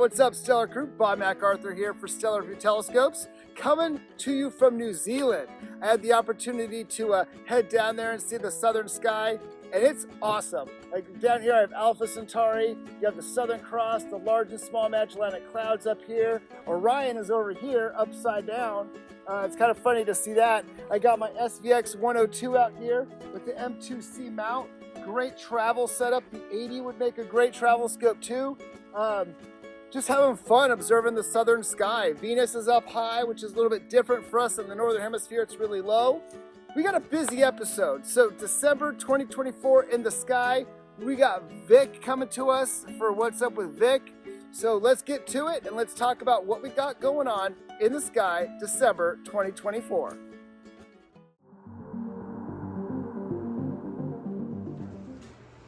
what's up, Stellar Crew? Bob MacArthur here for Stellarvue Telescopes, coming to you from New Zealand. I had the opportunity to head down there and see the southern sky, and it's awesome. Like down here, I have Alpha Centauri, you have the Southern Cross, the large and small Magellanic Clouds up here. Orion is over here, upside down. It's kind of funny to see that. I got my SVX 102 out here with the M2C mount. Great travel setup. The 80 would make a great travel scope too. Just having fun observing the southern sky. Venus is up high, which is a little bit different for us in the northern hemisphere. It's really low. We got a busy episode. So December 2024 in the sky. We got Vic coming to us for What's Up with Vic. So let's get to it and let's talk about what we got going on in the sky December 2024.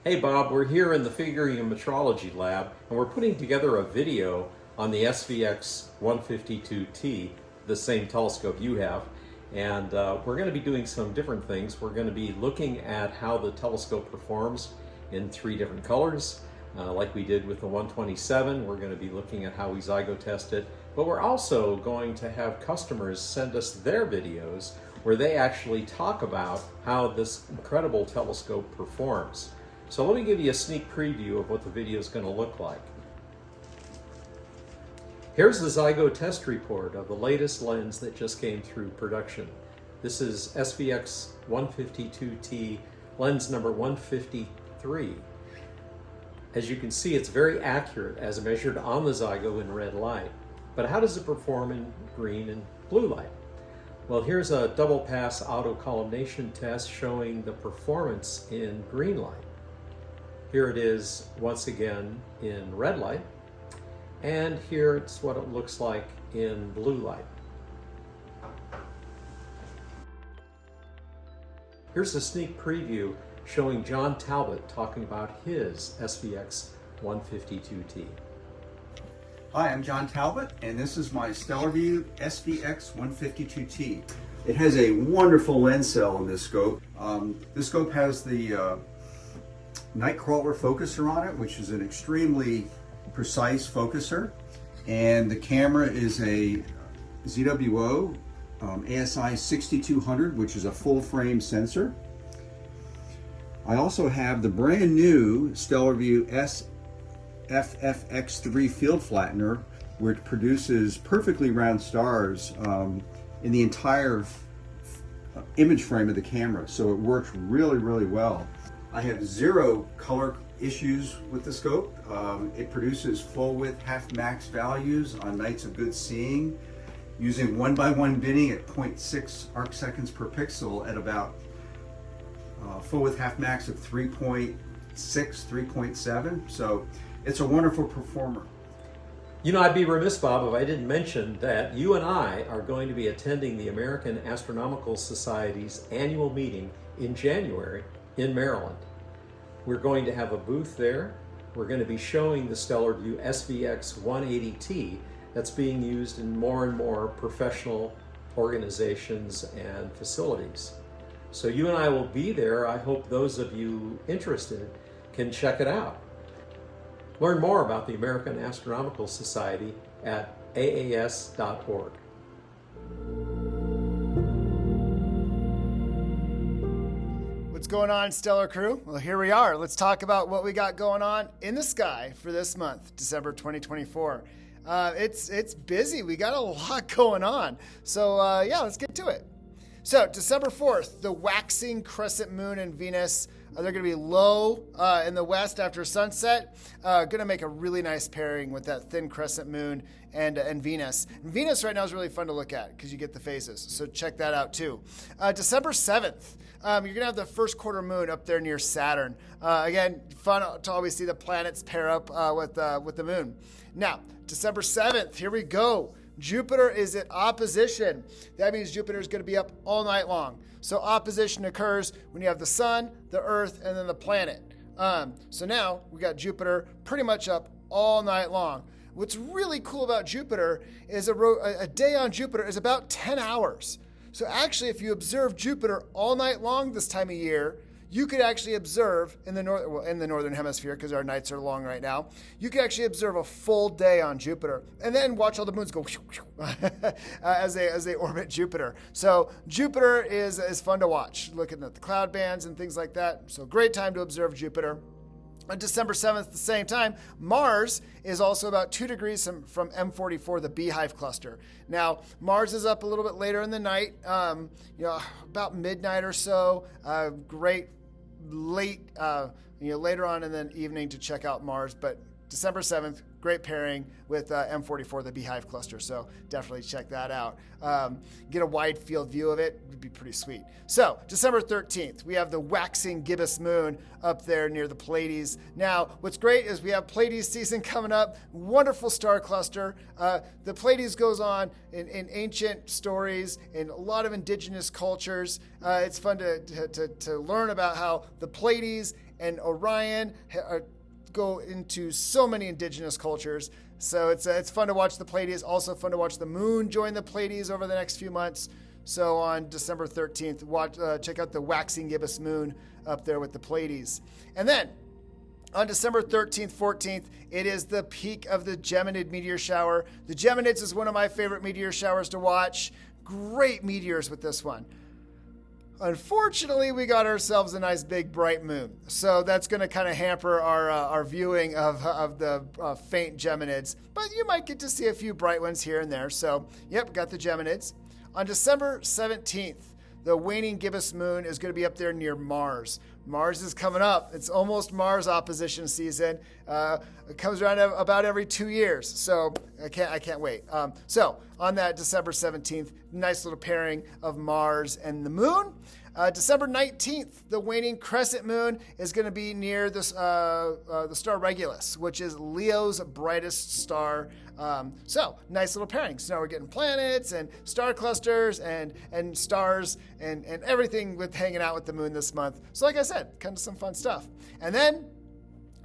Hey Bob, we're here in the Figuring and Metrology Lab and we're putting together a video on the SVX 152T, the same telescope you have, and we're going to be doing some different things. We're going to be looking at how the telescope performs in 3 different colors, like we did with the 127. We're going to be looking at how we zygo test it, but we're also going to have customers send us their videos where they actually talk about how this incredible telescope performs. So let me give you a sneak preview of what the video is going to look like. Here's the zygo test report of the latest lens that just came through production. This is SVX 152T lens number 153. As you can see, it's very accurate as measured on the zygo in red light. But how does it perform in green and blue light? Well, here's a double pass auto collimation test showing the performance in green light. Here it is once again in red light, and here it's what it looks like in blue light. Here's a sneak preview showing John Talbot talking about his SVX 152T. Hi, I'm John Talbot, and this is my Stellarvue SVX 152T. It has a wonderful lens cell in this scope. This scope has the Nightcrawler focuser on it, which is an extremely precise focuser, and the camera is a ZWO ASI 6200, which is a full frame sensor. I also have the brand new Stellarvue SFFX3 field flattener, which produces perfectly round stars in the entire image frame of the camera, so it works really, really well. I have 0 color issues with the scope. It produces full width half max values on nights of good seeing using 1x1 binning at 0.6 arc seconds per pixel at about full width half max of 3.6, 3.7. So it's a wonderful performer. You know, I'd be remiss, Bob, if I didn't mention that you and I are going to be attending the American Astronomical Society's annual meeting in January in Maryland. We're going to have a booth there. We're going to be showing the Stellarvue SVX 180T that's being used in more and more professional organizations and facilities. So you and I will be there. I hope those of you interested can check it out. Learn more about the American Astronomical Society at aas.org. What's going on, Stellar Crew? Well, here we are. Let's talk about what we got going on in the sky for this month, December 2024. It's busy. We got a lot going on. So yeah, let's get to it. So December 4th, the waxing crescent moon and Venus, they're going to be low in the west after sunset. Going to make a really nice pairing with that thin crescent moon and Venus. And Venus right now is really fun to look at because you get the phases. So check that out too. December 7th, you're going to have the first quarter moon up there near Saturn. Again, fun to always see the planets pair up with the moon. Now, December 7th, here we go. Jupiter is at opposition. That means Jupiter is going to be up all night long. So opposition occurs when you have the sun, the earth, and then the planet. So now we got Jupiter pretty much up all night long. What's really cool about Jupiter is a day on Jupiter is about 10 hours. So actually, if you observe Jupiter all night long this time of year, you could actually observe in the northern hemisphere, because our nights are long right now, you could actually observe a full day on Jupiter and then watch all the moons go as they orbit Jupiter. So Jupiter is fun to watch, looking at the cloud bands and things like that. So great time to observe Jupiter. On December 7th, at the same time, Mars is also about 2 degrees from M44, the Beehive cluster. Now, Mars is up a little bit later in the night, about midnight or so. Great late, later on in the evening to check out Mars. But December 7th, great pairing with M44, the Beehive cluster. So definitely check that out. Get a wide field view of it. It would be pretty sweet. So December 13th, we have the waxing gibbous moon up there near the Pleiades. Now, what's great is we have Pleiades season coming up. Wonderful star cluster. The Pleiades goes on in ancient stories, in a lot of indigenous cultures. It's fun to learn about how the Pleiades and Orion go into so many indigenous cultures. So it's fun to watch the Pleiades. Also fun to watch the moon join the Pleiades over the next few months. So on December 13th, check out the waxing gibbous moon up there with the Pleiades. And then on December 13th, 14th, it is the peak of the Geminid meteor shower. The Geminids is one of my favorite meteor showers to watch. Great meteors with this one. Unfortunately, we got ourselves a nice big bright moon. So that's going to kind of hamper our viewing of the faint Geminids. But you might get to see a few bright ones here and there. So, yep, got the Geminids. On December 17th, the waning gibbous moon is going to be up there near Mars. Mars is coming up. It's almost Mars opposition season. It comes around about every 2 years. So I can't wait. So on that December 17th, nice little pairing of Mars and the moon. December 19th, the waning crescent moon is going to be near the star Regulus, which is Leo's brightest star. So nice little pairing. So now we're getting planets and star clusters and stars and everything with hanging out with the moon this month. So like I said, kind of some fun stuff. And then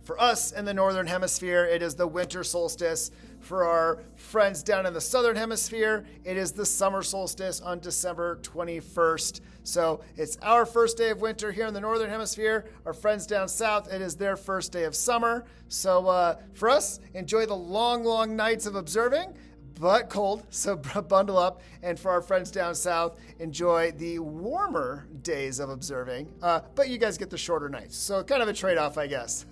for us in the northern hemisphere, it is the winter solstice. For our friends down in the southern hemisphere, it is the summer solstice on December 21st. So it's our first day of winter here in the northern hemisphere. Our friends down south, it is their first day of summer. So for us, enjoy the long, long nights of observing, but cold, so bundle up. And for our friends down south, enjoy the warmer days of observing, but you guys get the shorter nights. So kind of a trade-off, I guess.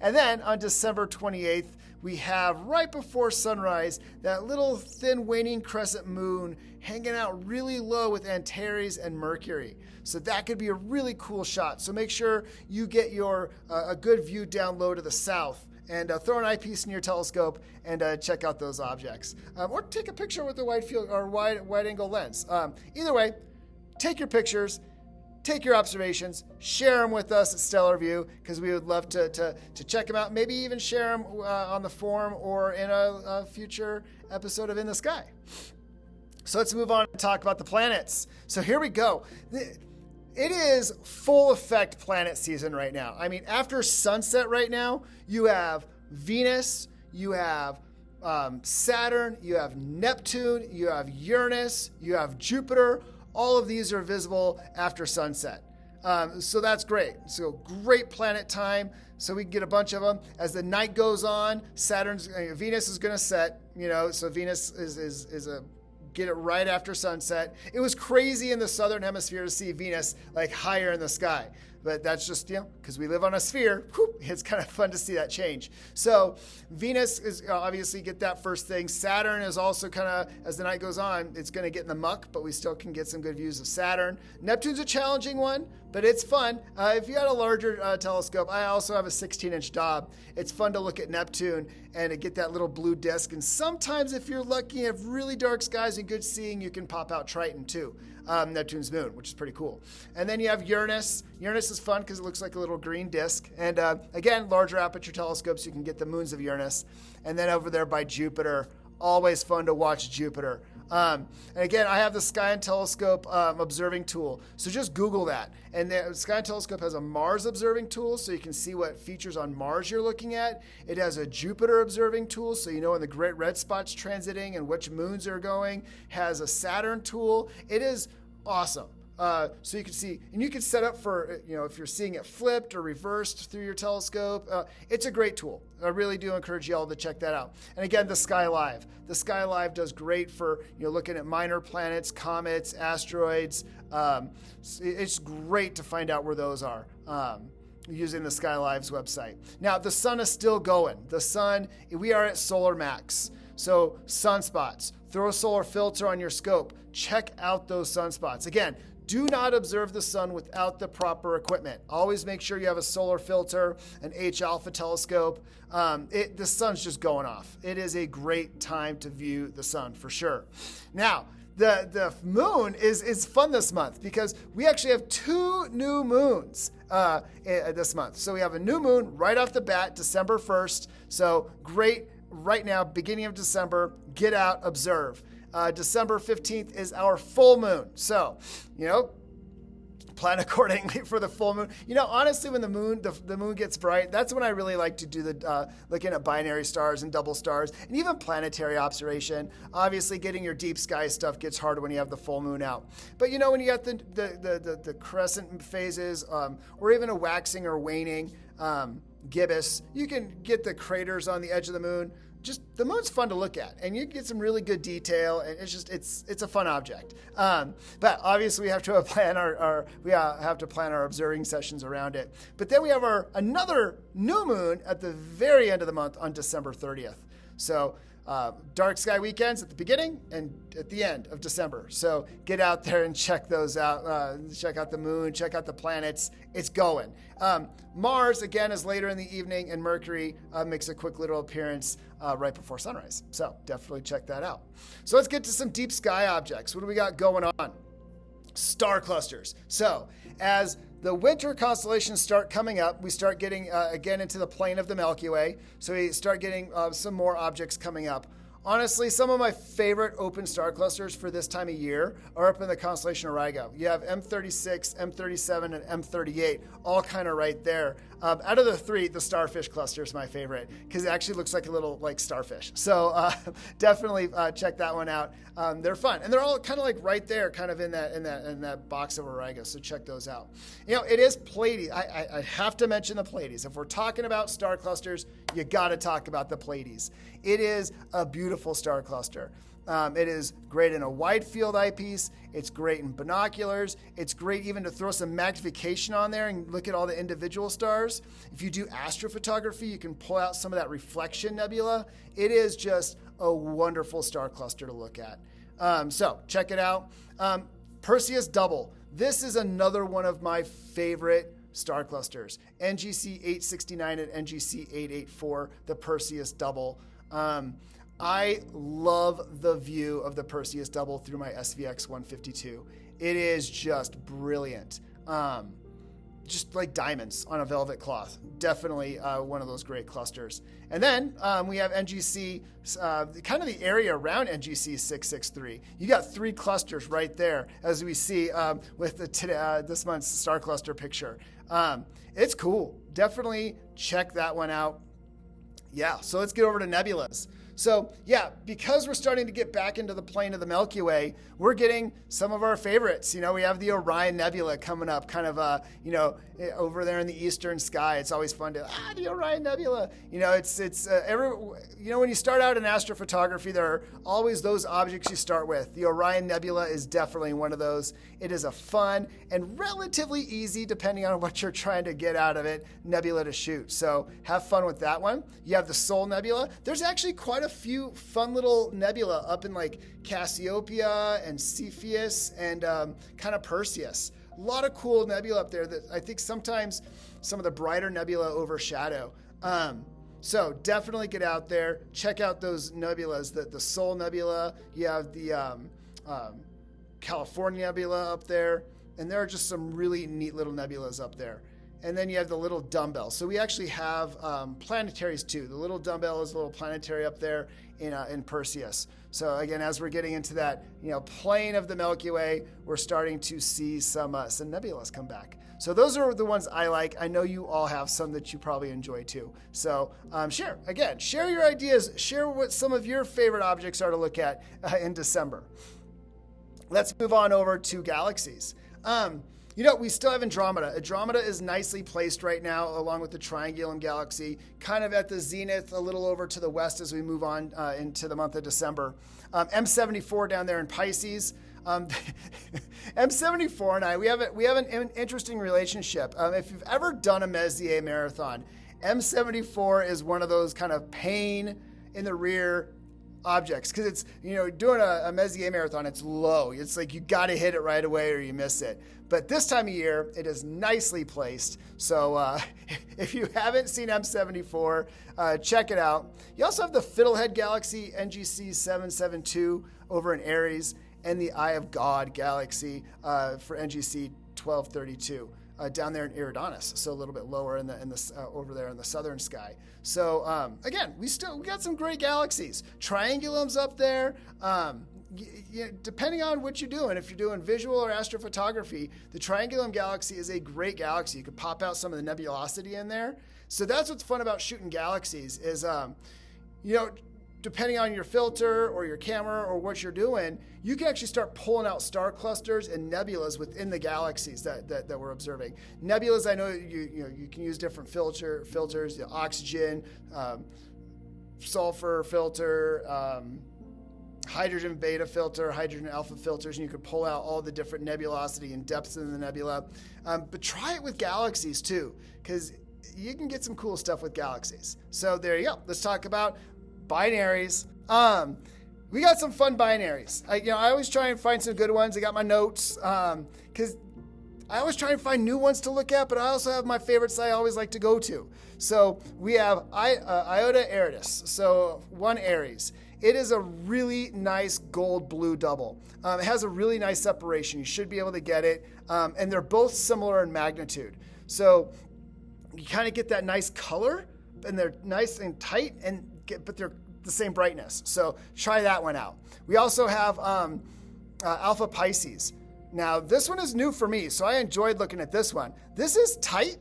And then on December 28th, we have right before sunrise, that little thin waning crescent moon hanging out really low with Antares and Mercury. So that could be a really cool shot. So make sure you get a good view down low to the south and throw an eyepiece in your telescope and check out those objects. Or take a picture with a wide field or wide angle lens. Either way, take your pictures, take your observations, share them with us at Stellarvue, because we would love to check them out. Maybe even share them on the forum or in a future episode of In the Sky. So let's move on and talk about the planets. So here we go. It is full effect planet season right now. I mean, after sunset right now, you have Venus, you have Saturn, you have Neptune, you have Uranus, you have Jupiter. All of these are visible after sunset. So that's great. So great planet time. So we can get a bunch of them. As the night goes on, Venus is going to set, so Venus is get it right after sunset. It was crazy in the southern hemisphere to see Venus like higher in the sky. But that's just, because we live on a sphere, it's kind of fun to see that change. So Venus is obviously get that first thing. Saturn is also kind of, as the night goes on, it's going to get in the muck, but we still can get some good views of Saturn. Neptune's a challenging one, but it's fun. If you had a larger telescope, I also have a 16-inch Dob. It's fun to look at Neptune and get that little blue disk. And sometimes if you're lucky and have really dark skies and good seeing, you can pop out Triton too. Neptune's moon, which is pretty cool. And then you have Uranus. Uranus is fun because it looks like a little green disk. And again, larger aperture telescopes, you can get the moons of Uranus. And then over there by Jupiter, always fun to watch Jupiter. And again, I have the Sky and Telescope observing tool. So just Google that. And the Sky and Telescope has a Mars observing tool, so you can see what features on Mars you're looking at. It has a Jupiter observing tool, so you know when the great red spot's transiting and which moons are going. Has a Saturn tool. It is awesome. so you can see, and you can set up for, if you're seeing it flipped or reversed through your telescope. It's a great tool. I really do encourage you all to check that out. And again, the Sky Live. The Sky Live does great for looking at minor planets, comets, asteroids. It's great to find out where those are. Using the Sky Live's website. Now, the sun is still going. The sun, we are at solar max. So sunspots, throw a solar filter on your scope. Check out those sunspots. Again, do not observe the sun without the proper equipment. Always make sure you have a solar filter, an H-alpha telescope. The sun's just going off. It is a great time to view the sun for sure. Now, the moon is fun this month because we actually have 2 new moons this month. So we have a new moon right off the bat, December 1st. So great right now, beginning of December, get out, observe. December 15th is our full moon. So, plan accordingly for the full moon. Honestly, when the moon gets bright, that's when I really like to do the looking at binary stars and double stars and even planetary observation. Obviously, getting your deep sky stuff gets harder when you have the full moon out. But when you got the crescent phases, or even a waxing or waning gibbous, you can get the craters on the edge of the moon. Just the moon's fun to look at, and you get some really good detail, and it's a fun object. But obviously, we have to plan our observing sessions around it. But then we have another new moon at the very end of the month on December 30th. So dark sky weekends at the beginning and at the end of December. So get out there and check those out. Check out the moon, check out the planets. It's going. Mars, again, is later in the evening, and Mercury makes a quick little appearance right before sunrise. So definitely check that out. So let's get to some deep sky objects. What do we got going on? Star clusters. So as the winter constellations start coming up, we start getting again into the plane of the Milky Way. So we start getting some more objects coming up. Honestly, some of my favorite open star clusters for this time of year are up in the constellation Origo. You have M36, M37, and M38, all kind of right there. Out of the 3, the starfish cluster is my favorite because it actually looks like a little starfish. So definitely check that one out. They're fun, and they're all kind of right there, kind of in that box of Origo. So check those out. It is Pleiades. I have to mention the Pleiades. If we're talking about star clusters, you got to talk about the Pleiades. It is a beautiful star cluster. It is great in a wide field eyepiece. It's great in binoculars. It's great even to throw some magnification on there and look at all the individual stars. If you do astrophotography, you can pull out some of that reflection nebula. It is just a wonderful star cluster to look at. So check it out. Perseus Double. This is another one of my favorite star clusters. NGC 869 and NGC 884, the Perseus Double. I love the view of the Perseus Double through my SVX 152. It is just brilliant. Just like diamonds on a velvet cloth. Definitely one of those great clusters. And then we have NGC, kind of the area around NGC 663. You got 3 clusters right there, as we see with this month's star cluster picture. It's cool. Definitely check that one out. Yeah, so let's get over to nebulas. So yeah, because we're starting to get back into the plane of the Milky Way, we're getting some of our favorites. We have the Orion Nebula coming up, kind of, over there in the eastern sky. It's always fun to, the Orion Nebula. When you start out in astrophotography, there are always those objects you start with. The Orion Nebula is definitely one of those. It is a fun and relatively easy, depending on what you're trying to get out of it, nebula to shoot. So have fun with that one. You have the Sol Nebula. There's actually quite a few fun little nebula up in Cassiopeia and Cepheus and kind of Perseus. A lot of cool nebula up there that I think sometimes some of the brighter nebula overshadow. So definitely get out there, check out those nebulas. The Sol Nebula, you have the California Nebula up there, and there are just some really neat little nebulas up there. And then you have the little dumbbell. So we actually have planetaries too. The little dumbbell is a little planetary up there in Perseus. So again, as we're getting into that plane of the Milky Way, we're starting to see some nebulas come back. So those are the ones I like. I know you all have some that you probably enjoy too. So share your ideas. Share what some of your favorite objects are to look at in December. Let's move on over to galaxies. We still have Andromeda. Andromeda is nicely placed right now, along with the Triangulum Galaxy, kind of at the zenith, a little over to the west as we move on into the month of December. M74 down there in Pisces. M74 and I, we have an interesting relationship. If you've ever done a Messier marathon, M74 is one of those kind of pain in the rear objects, because it's, doing a Messier marathon, it's low. It's like you got to hit it right away or you miss it. But this time of year, it is nicely placed. So if you haven't seen M74, check it out. You also have the Fiddlehead Galaxy NGC 772 over in Aries, and the Eye of God Galaxy for NGC 1232. Down there in Eridanus, so a little bit lower in the over there in the southern sky. So again, we got some great galaxies. Triangulum's up there. Depending on what you're doing, if you're doing visual or astrophotography, the Triangulum Galaxy is a great galaxy. You could pop out some of the nebulosity in there. So that's what's fun about shooting galaxies is, depending on your filter or your camera or what you're doing, you can actually start pulling out star clusters and nebulas within the galaxies that we're observing. Nebulas, I know you can use different filters, oxygen, sulfur filter, hydrogen beta filter, hydrogen alpha filters, and you can pull out all the different nebulosity and depths in the nebula. But try it with galaxies too, because you can get some cool stuff with galaxies. So there you go. Let's talk about binaries. We got some fun binaries. I always try and find some good ones. I got my notes because I always try and find new ones to look at, but I also have my favorites I always like to go to. So we have Iota Eridus, so 1 Aries. It is a really nice gold-blue double. It has a really nice separation. You should be able to get it, and they're both similar in magnitude. So you kind of get that nice color, and they're nice and tight, but they're the same brightness. So try that one out. We also have Alpha Pisces. Now, this one is new for me, so I enjoyed looking at this one. This is tight.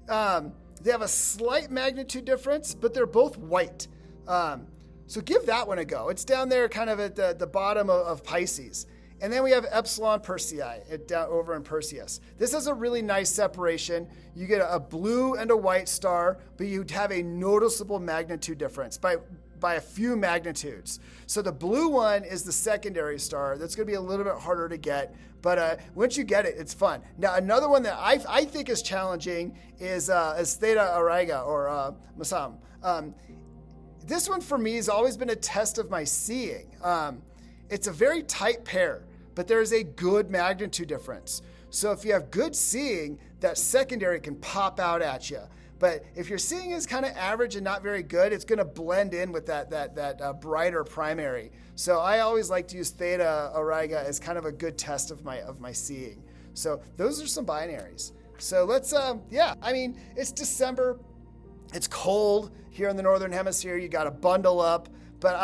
They have a slight magnitude difference, but they're both white. So give that one a go. It's down there kind of at the bottom of Pisces. And then we have Epsilon Persei down over in Perseus. This has a really nice separation. You get a blue and a white star, but you have a noticeable magnitude difference by a few magnitudes. So the blue one is the secondary star. That's going to be a little bit harder to get, but once you get it, it's fun. Now, another one that I think is challenging is Theta Auriga or Masam. This one for me has always been a test of my seeing. It's a very tight pair, but there's a good magnitude difference. So if you have good seeing, that secondary can pop out at you. But if your seeing is kind of average and not very good, it's going to blend in with that brighter primary. So I always like to use Theta Auriga as kind of a good test of my seeing. So those are some binaries. So let's, it's December. It's cold here in the Northern Hemisphere. You got to bundle up. But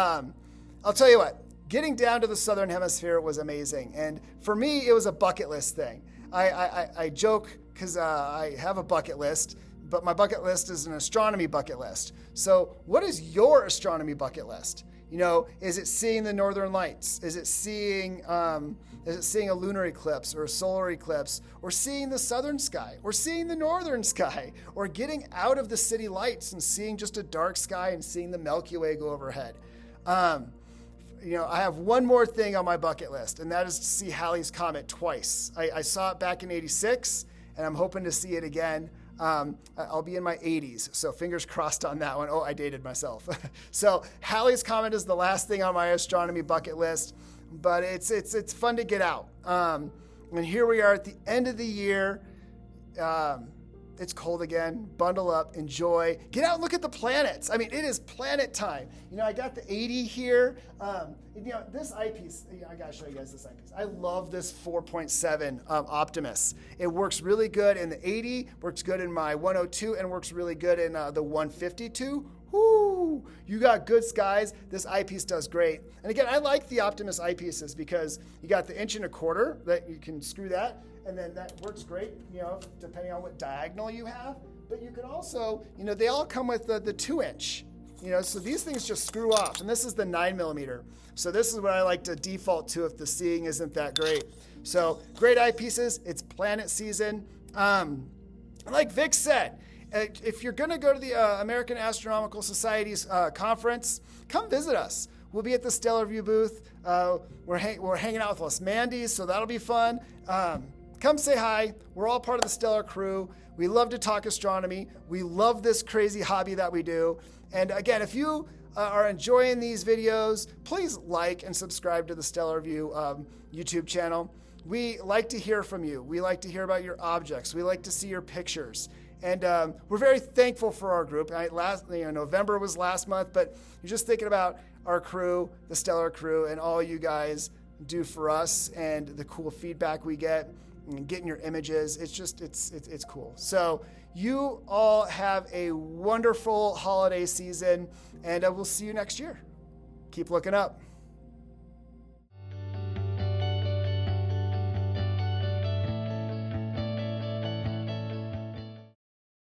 I'll tell you what, getting down to the Southern Hemisphere was amazing. And for me, it was a bucket list thing. I joke because I have a bucket list, but my bucket list is an astronomy bucket list. So what is your astronomy bucket list? Is it seeing the northern lights? Is it seeing a lunar eclipse or a solar eclipse, or seeing the southern sky, or seeing the northern sky, or getting out of the city lights and seeing just a dark sky and seeing the Milky Way go overhead? I have one more thing on my bucket list, and that is to see Halley's Comet twice. I saw it back in '86, and I'm hoping to see it again. I'll be in my 80s, so fingers crossed on that one. Oh, I dated myself. So Halley's Comet is the last thing on my astronomy bucket list, but it's fun to get out. And here we are at the end of the year. It's cold again. Bundle up, enjoy. Get out and look at the planets. I mean, it is planet time. I got the 80 here. This eyepiece, I got to show you guys this eyepiece. I love this 4.7 Optimus. It works really good in the 80, works good in my 102, and works really good in the 152. Whoo! You got good skies. This eyepiece does great. And again, I like the Optimus eyepieces because you got the 1 1/4 that you can screw that, and then that works great, depending on what diagonal you have. But you can also, they all come with the 2-inch. so these things just screw off. And this is the 9mm. So this is what I like to default to if the seeing isn't that great. So great eyepieces. It's planet season. Like Vic said, if you're going to go to the American Astronomical Society's conference, come visit us. We'll be at the Stellarvue booth. We're hanging out with Les Mandys, so that'll be fun. Come say hi. We're all part of the Stellar crew. We love to talk astronomy. We love this crazy hobby that we do. And again, if you are enjoying these videos, please like and subscribe to the Stellarvue YouTube channel. We like to hear from you. We like to hear about your objects. We like to see your pictures. And we're very thankful for our group. November was last month, but you're just thinking about our crew, the Stellar crew, and all you guys do for us and the cool feedback we get and getting your images. It's cool. So you all have a wonderful holiday season, and we'll see you next year. Keep looking up.